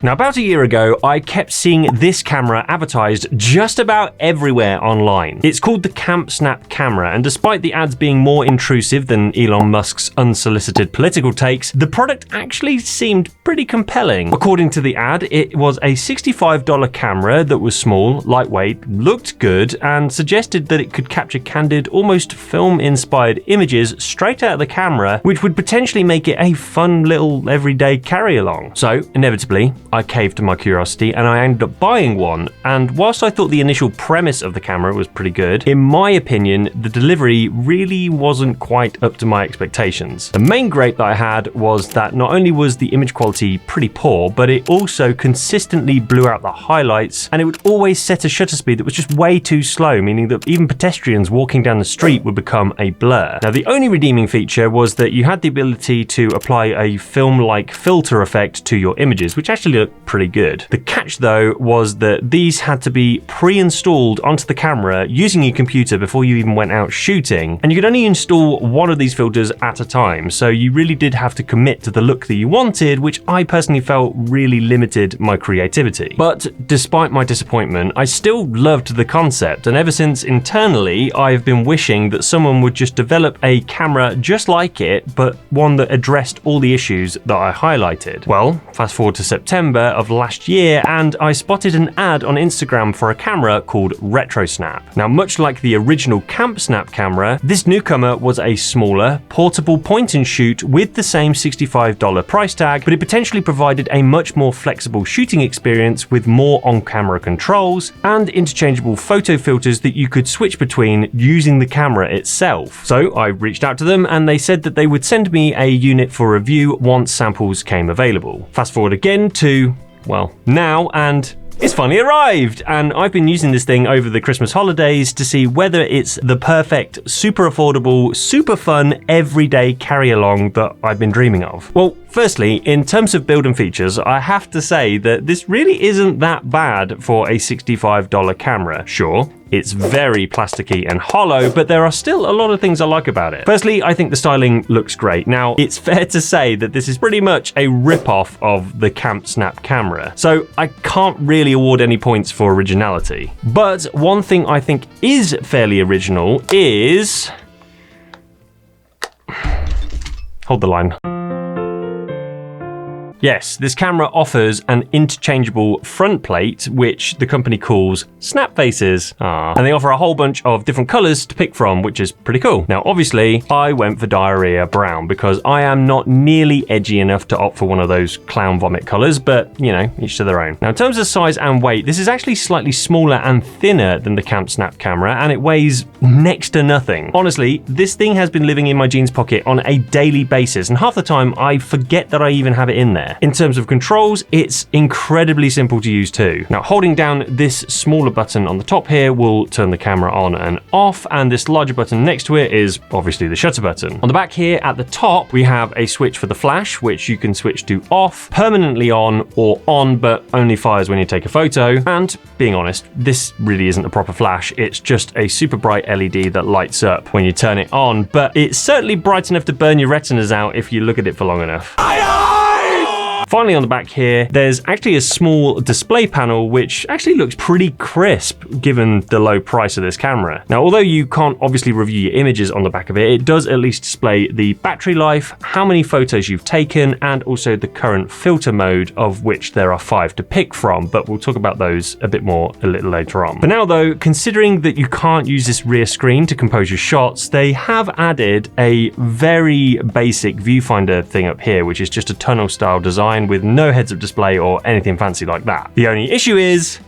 Now, about a year ago, I kept seeing this camera advertised just about everywhere online. It's called the CampSnap Camera, and despite the ads being more intrusive than Elon Musk's unsolicited political takes, the product actually seemed pretty compelling. According to the ad, it was a $65 camera that was small, lightweight, looked good, and suggested that it could capture candid, almost film-inspired images straight out of the camera, which would potentially make it a fun little everyday carry-along. So, inevitably, I caved to my curiosity and I ended up buying one, and whilst I thought the initial premise of the camera was pretty good, in my opinion, the delivery really wasn't quite up to my expectations. The main gripe that I had was that not only was the image quality pretty poor, but it also consistently blew out the highlights, and it would always set a shutter speed that was just way too slow, meaning that even pedestrians walking down the street would become a blur. Now, the only redeeming feature was that you had the ability to apply a film-like filter effect to your images, which actually looked pretty good. The catch though was that these had to be pre-installed onto the camera using your computer before you even went out shooting, and you could only install one of these filters at a time, so you really did have to commit to the look that you wanted, which I personally felt really limited my creativity. But despite my disappointment, I still loved the concept, and ever since internally I've been wishing that someone would just develop a camera just like it, but one that addressed all the issues that I highlighted. Well, fast forward to September of last year, and I spotted an ad on Instagram for a camera called RetroSnap. Now, much like the original CampSnap camera, this newcomer was a smaller, portable point-and-shoot with the same $65 price tag, but it potentially provided a much more flexible shooting experience with more on-camera controls and interchangeable photo filters that you could switch between using the camera itself. So I reached out to them and they said that they would send me a unit for review once samples came available. Fast forward again to, well, now, and it's finally arrived, and I've been using this thing over the Christmas holidays to see whether it's the perfect, super affordable, super fun, everyday carry-along that I've been dreaming of. Well, firstly, in terms of build and features, I have to say that this really isn't that bad for a $65 camera. Sure, it's very plasticky and hollow, but there are still a lot of things I like about it. Firstly, I think the styling looks great. Now, it's fair to say that this is pretty much a rip-off of the CampSnap camera, so I can't really award any points for originality. But one thing I think is fairly original is... Hold the line. Yes, this camera offers an interchangeable front plate, which the company calls Snap Faces. And they offer a whole bunch of different colors to pick from, which is pretty cool. Now, obviously, I went for diarrhea brown because I am not nearly edgy enough to opt for one of those clown vomit colors, but you know, each to their own. Now, in terms of size and weight, this is actually slightly smaller and thinner than the CampSnap camera, and it weighs next to nothing. Honestly, this thing has been living in my jeans pocket on a daily basis, and half the time I forget that I even have it in there. In terms of controls, it's incredibly simple to use too. Now, holding down this smaller button on the top here will turn the camera on and off, and this larger button next to it is obviously the shutter button. On the back here at the top, we have a switch for the flash, which you can switch to off, permanently on, or on, but only fires when you take a photo. And being honest, this really isn't a proper flash. It's just a super bright LED that lights up when you turn it on, but it's certainly bright enough to burn your retinas out if you look at it for long enough. Finally, on the back here, there's actually a small display panel, which actually looks pretty crisp given the low price of this camera. Now, although you can't obviously review your images on the back of it, it does at least display the battery life, how many photos you've taken, and also the current filter mode, of which there are 5 to pick from, but we'll talk about those a bit more a little later on. For now though, considering that you can't use this rear screen to compose your shots, they have added a very basic viewfinder thing up here, which is just a tunnel style design with no heads-up display or anything fancy like that. The only issue is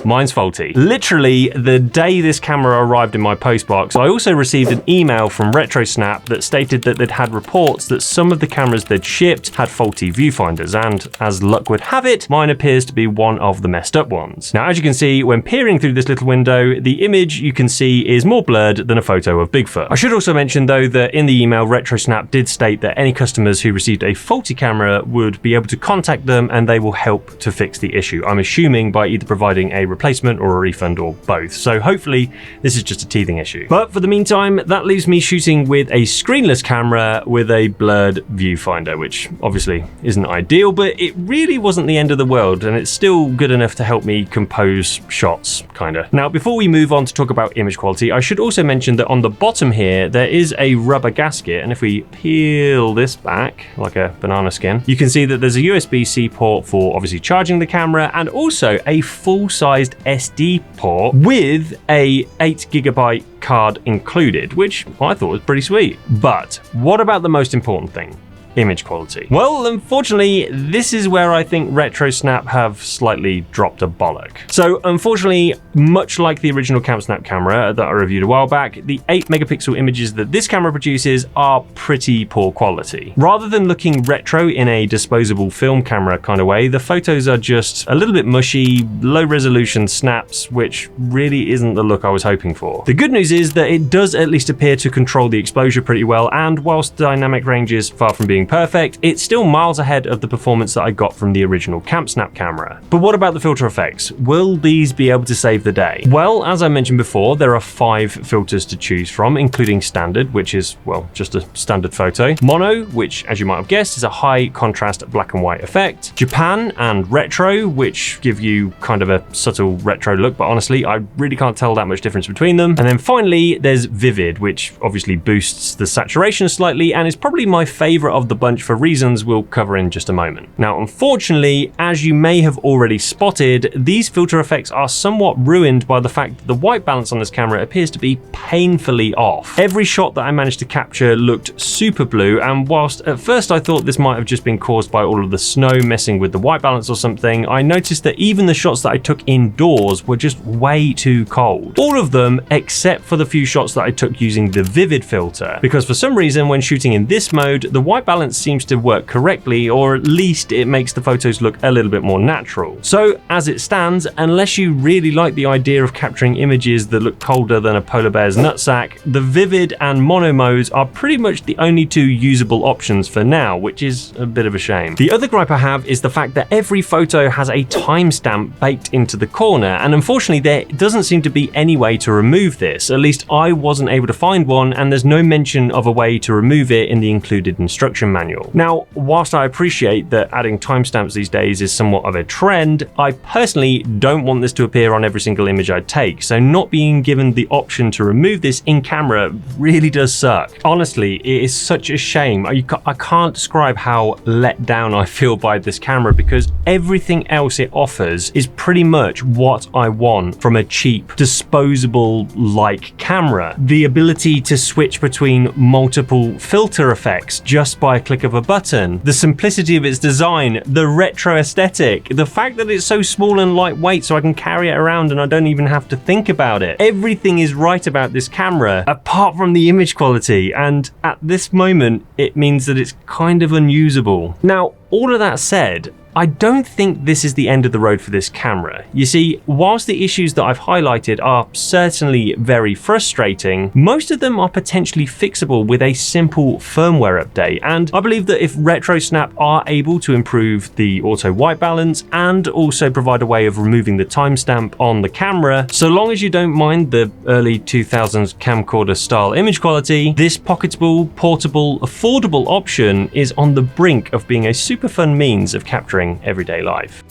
mine's faulty. Literally, the day this camera arrived in my postbox, I also received an email from RetroSnap that stated that they'd had reports that some of the cameras they'd shipped had faulty viewfinders, and as luck would have it, mine appears to be one of the messed up ones. Now, as you can see, when peering through this little window, the image you can see is more blurred than a photo of Bigfoot. I should also mention though that in the email, RetroSnap did state that any customers who received a faulty camera would be able to contact them and they will help to fix the issue. I'm assuming by either providing a replacement or a refund or both. So hopefully this is just a teething issue. But for the meantime, that leaves me shooting with a screenless camera with a blurred viewfinder, which obviously isn't ideal, but it really wasn't the end of the world, and it's still good enough to help me compose shots, kinda. Now, before we move on to talk about image quality, I should also mention that on the bottom here, there is a rubber gasket, and if we peel this back like a banana skin, you can see that there's a USB-C port for obviously charging the camera, and also a full-sized SD port with a 8GB card included, which I thought was pretty sweet. But what about the most important thing? Image quality. Well, unfortunately, this is where I think RetroSnap have slightly dropped a bollock. So unfortunately, much like the original CampSnap camera that I reviewed a while back, the 8-megapixel images that this camera produces are pretty poor quality. Rather than looking retro in a disposable film camera kind of way, the photos are just a little bit mushy, low resolution snaps, which really isn't the look I was hoping for. The good news is that it does at least appear to control the exposure pretty well, and whilst dynamic range is far from being perfect, it's still miles ahead of the performance that I got from the original CampSnap camera. But what about the filter effects? Will these be able to save the day? Well, as I mentioned before, there are 5 filters to choose from, including standard, which is, well, just a standard photo, mono, which, as you might have guessed, is a high contrast black and white effect, Japan, and retro, which give you kind of a subtle retro look, but honestly, I really can't tell that much difference between them. And then finally, there's vivid, which obviously boosts the saturation slightly and is probably my favorite of the bunch for reasons we'll cover in just a moment. Now, unfortunately, as you may have already spotted, these filter effects are somewhat ruined by the fact that the white balance on this camera appears to be painfully off. Every shot that I managed to capture looked super blue, and whilst at first I thought this might have just been caused by all of the snow messing with the white balance or something, I noticed that even the shots that I took indoors were just way too cold. All of them except for the few shots that I took using the vivid filter, because for some reason when shooting in this mode, the white balance seems to work correctly, or at least it makes the photos look a little bit more natural. So as it stands, unless you really like the idea of capturing images that look colder than a polar bear's nutsack, the vivid and mono modes are pretty much the only 2 usable options for now, which is a bit of a shame. The other gripe I have is the fact that every photo has a timestamp baked into the corner, and unfortunately there doesn't seem to be any way to remove this. At least I wasn't able to find one, and there's no mention of a way to remove it in the included instruction manual. Now, whilst I appreciate that adding timestamps these days is somewhat of a trend, I personally don't want this to appear on every single image I take, so not being given the option to remove this in camera really does suck. Honestly, it is such a shame. I can't describe how let down I feel by this camera, because everything else it offers is pretty much what I want from a cheap, disposable-like camera. The ability to switch between multiple filter effects just by a click of a button, the simplicity of its design, the retro aesthetic, the fact that it's so small and lightweight so I can carry it around and I don't even have to think about it. Everything is right about this camera apart from the image quality, and at this moment it means that it's kind of unusable. Now, all of that said, I don't think this is the end of the road for this camera. You see, whilst the issues that I've highlighted are certainly very frustrating, most of them are potentially fixable with a simple firmware update, and I believe that if RetroSnap are able to improve the auto white balance and also provide a way of removing the timestamp on the camera, so long as you don't mind the early 2000s camcorder style image quality, this pocketable, portable, affordable option is on the brink of being a super fun means of capturing everyday life.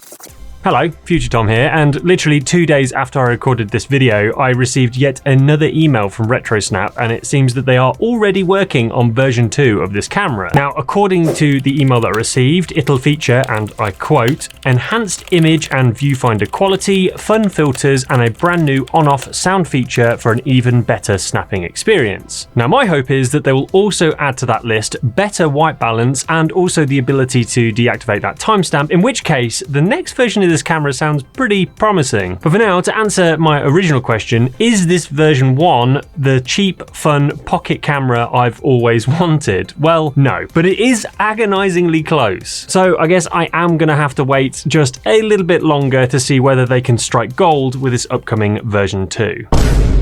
Hello, Future Tom here, and literally 2 days after I recorded this video, I received yet another email from RetroSnap, and it seems that they are already working on version 2 of this camera. Now, according to the email that I received, it'll feature, and I quote, enhanced image and viewfinder quality, fun filters, and a brand new on-off sound feature for an even better snapping experience. Now, my hope is that they will also add to that list better white balance and also the ability to deactivate that timestamp, in which case the next version of this camera sounds pretty promising. But for now, to answer my original question, is this version 1 the cheap, fun pocket camera I've always wanted? Well, no, but it is agonizingly close. So I guess I am gonna have to wait just a little bit longer to see whether they can strike gold with this upcoming version 2.